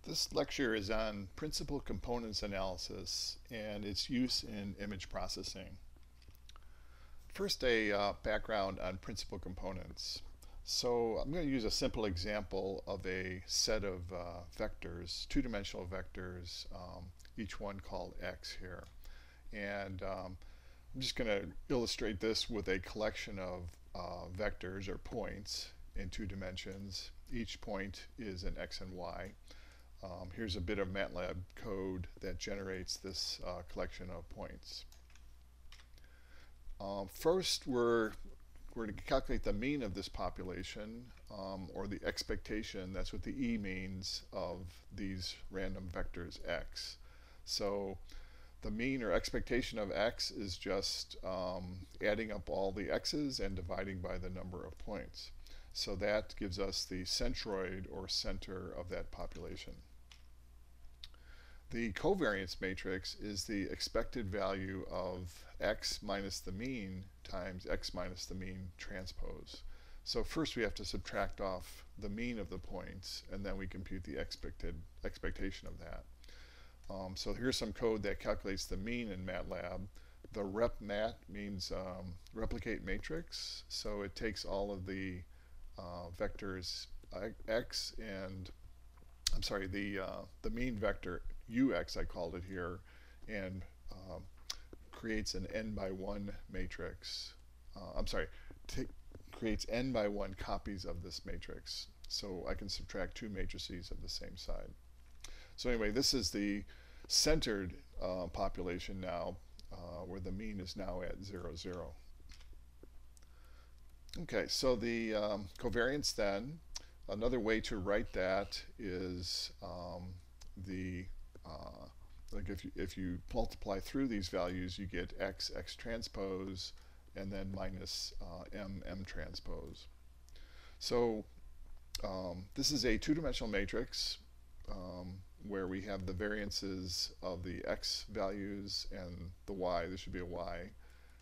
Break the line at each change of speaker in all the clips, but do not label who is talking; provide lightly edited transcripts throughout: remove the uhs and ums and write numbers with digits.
This lecture is on principal components analysis and its use in image processing. First, a background on principal components. So I'm going to use a simple example of a set of vectors, two-dimensional vectors, each one called x here. And I'm just going to illustrate this with a collection of vectors or points in two dimensions. Each point is an x and y. Here's a bit of Matlab code that generates this collection of points. First, we're to calculate the mean of this population, or the expectation. That's what the E means of these random vectors x. So the mean or expectation of x is just adding up all the x's and dividing by the number of points. So that gives us the centroid or center of that population. The covariance matrix is the expected value of x minus the mean times x minus the mean transpose. So first we have to subtract off the mean of the points, and then we compute the expectation of that. So here's some code that calculates the mean in Matlab. The repmat means replicate matrix, so it takes all of the vectors x and the mean vector ux, I called it here, and creates an n by 1 matrix. Creates n by 1 copies of this matrix. So I can subtract two matrices of the same side. So anyway, this is the centered population now, where the mean is now at 0, 0. Okay, so the covariance then, another way to write that is like if you multiply through these values, you get x transpose, and then minus m transpose. So this is a two-dimensional matrix where we have the variances of the x values and the y. This should be a y,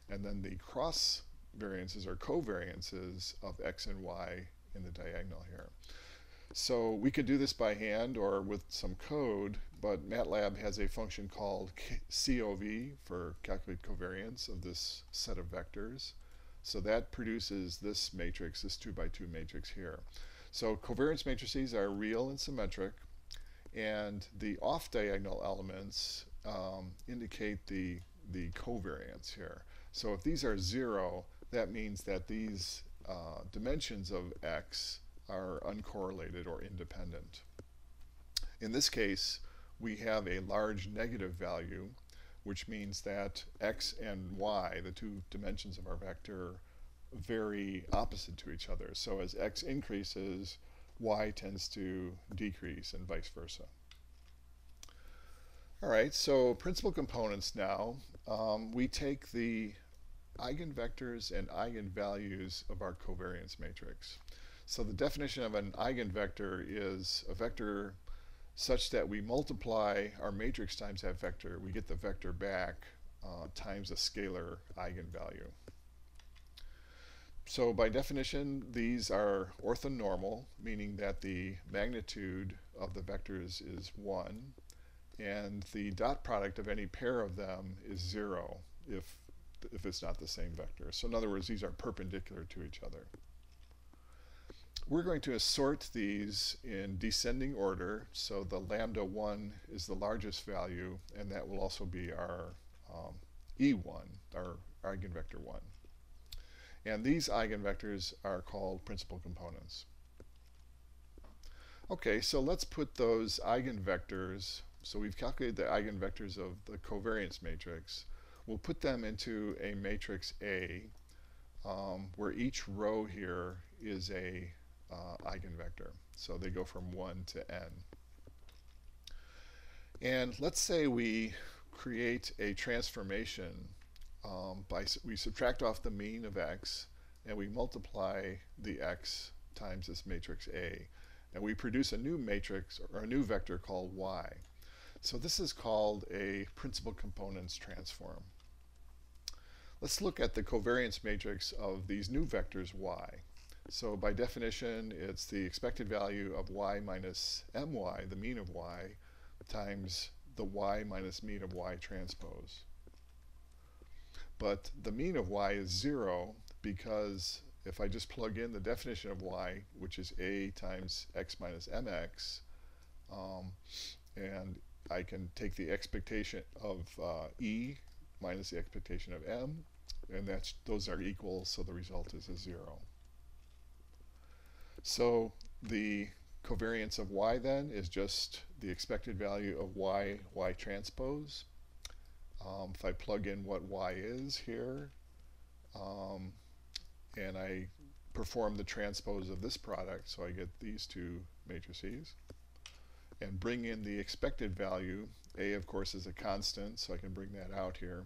and then the cross variances or covariances of x and y in the diagonal here. So we could do this by hand or with some code, but Matlab has a function called COV for calculate covariance of this set of vectors. So that produces this matrix, this 2 by 2 matrix here. So covariance matrices are real and symmetric, and the off-diagonal elements indicate the covariance here. So if these are 0, that means that these dimensions of x are uncorrelated or independent. In this case, we have a large negative value, which means that x and y, the two dimensions of our vector, vary opposite to each other. So as x increases, y tends to decrease and vice versa. All right, so principal components now. We take the eigenvectors and eigenvalues of our covariance matrix. So the definition of an eigenvector is a vector such that we multiply our matrix times that vector, we get the vector back times a scalar eigenvalue. So by definition, these are orthonormal, meaning that the magnitude of the vectors is 1, and the dot product of any pair of them is 0 if it's not the same vector. So in other words, these are perpendicular to each other. We're going to sort these in descending order, so the lambda 1 is the largest value, and that will also be our E1, our eigenvector 1. And these eigenvectors are called principal components. Okay, so let's put those eigenvectors, so we've calculated the eigenvectors of the covariance matrix. We'll put them into a matrix A, where each row here is a eigenvector. So they go from 1 to n. And let's say we create a transformation we subtract off the mean of x, and we multiply the x times this matrix A, and we produce a new matrix or a new vector called y. So this is called a principal components transform. Let's look at the covariance matrix of these new vectors y. So by definition, it's the expected value of y minus my, the mean of y, times the y minus mean of y transpose. But the mean of y is 0 because if I just plug in the definition of y, which is a times x minus mx, and I can take the expectation of e minus the expectation of m, and those are equal, so the result is a 0. So the covariance of y then is just the expected value of y transpose. If I plug in what y is here, and I perform the transpose of this product, so I get these two matrices, and bring in the expected value, a of course is a constant, so I can bring that out here.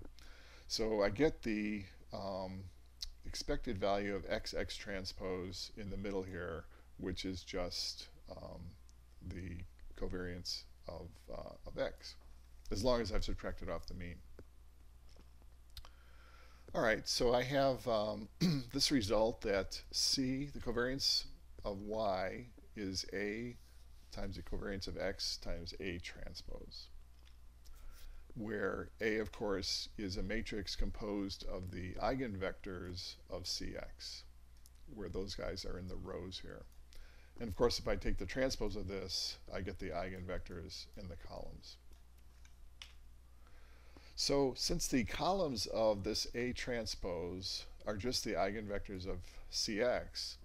So I get the expected value of x transpose in the middle here, which is just the covariance of x, as long as I've subtracted off the mean. All right, so I have this result that C, the covariance of y, is A times the covariance of x times A transpose, where A, of course, is a matrix composed of the eigenvectors of Cx, where those guys are in the rows here. And of course, if I take the transpose of this, I get the eigenvectors in the columns. So since the columns of this A transpose are just the eigenvectors of Cx,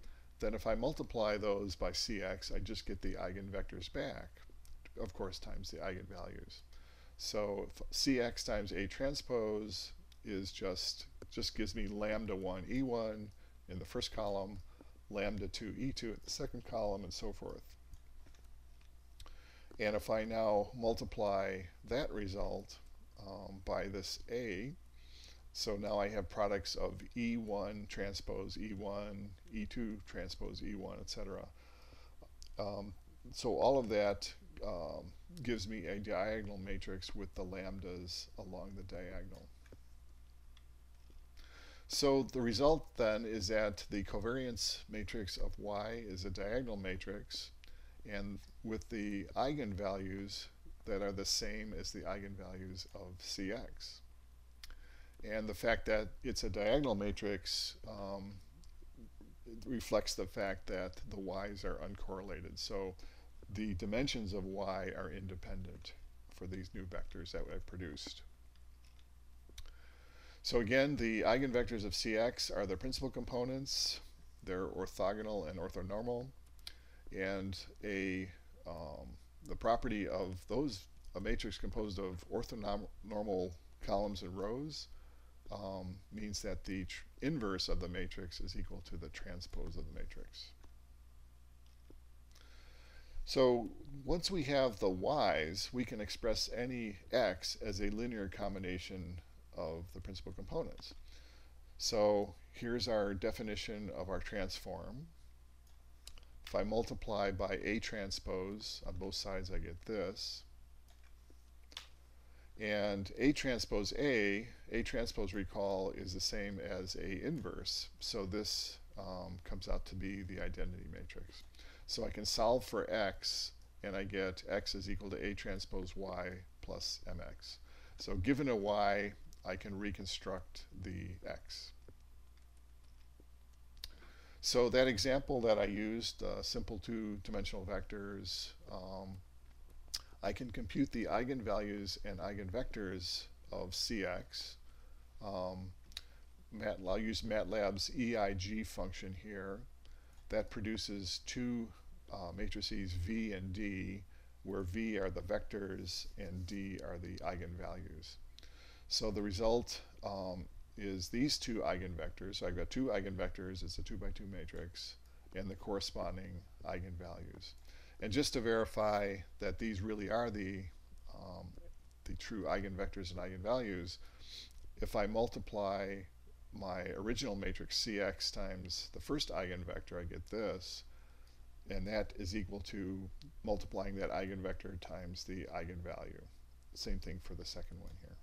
then if I multiply those by Cx, I just get the eigenvectors back, of course, times the eigenvalues. So Cx times A transpose is just gives me lambda 1 E1 in the first column, lambda 2 E2 in the second column, and so forth. And if I now multiply that result by this A, so now I have products of E1 transpose E1, E2 transpose E1, etc. So all of that gives me a diagonal matrix with the lambdas along the diagonal. So the result then is that the covariance matrix of y is a diagonal matrix, and with the eigenvalues that are the same as the eigenvalues of Cx. And the fact that it's a diagonal matrix it reflects the fact that the y's are uncorrelated. So the dimensions of y are independent for these new vectors that I've produced. So again, the eigenvectors of Cx are the principal components. They're orthogonal and orthonormal. And the property of a matrix composed of orthonormal columns and rows means that the inverse of the matrix is equal to the transpose of the matrix. So once we have the y's, we can express any x as a linear combination of the principal components. So here's our definition of our transform. If I multiply by A transpose on both sides, I get this. And A transpose, recall, is the same as A inverse. So this comes out to be the identity matrix. So I can solve for x, and I get x is equal to A transpose y plus mx. So given a y, I can reconstruct the x. So that example that I used, simple two-dimensional vectors, I can compute the eigenvalues and eigenvectors of Cx. I'll use Matlab's EIG function here. That produces two matrices V and D, where V are the vectors and D are the eigenvalues. So the result is these two eigenvectors. So I've got two eigenvectors, it's a 2x2 matrix, and the corresponding eigenvalues. And just to verify that these really are the true eigenvectors and eigenvalues, if I multiply my original matrix Cx times the first eigenvector, I get this, and that is equal to multiplying that eigenvector times the eigenvalue. Same thing for the second one here.